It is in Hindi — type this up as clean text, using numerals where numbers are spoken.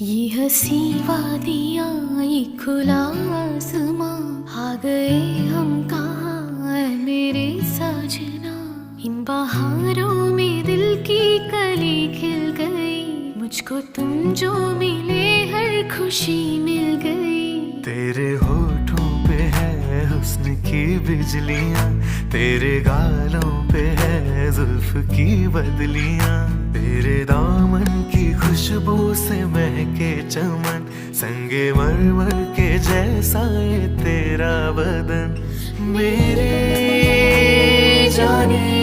ये हंसी वादियाँ, ये खुला आसमां, आ गए हम कहाँ ऐ मेरे साजना। इन बहारों में दिल की कली खिल गई, मुझको तुम जो मिले हर खुशी मिल गई। तेरे होठों पे है हुस्न की बिजलियां, तेरे गालों पे है जुल्फ की बदलियां, तेरे दामन की खुशबू से महके चमन, संगे मरमर के जैसा ये तेरा बदन। मेरे जाने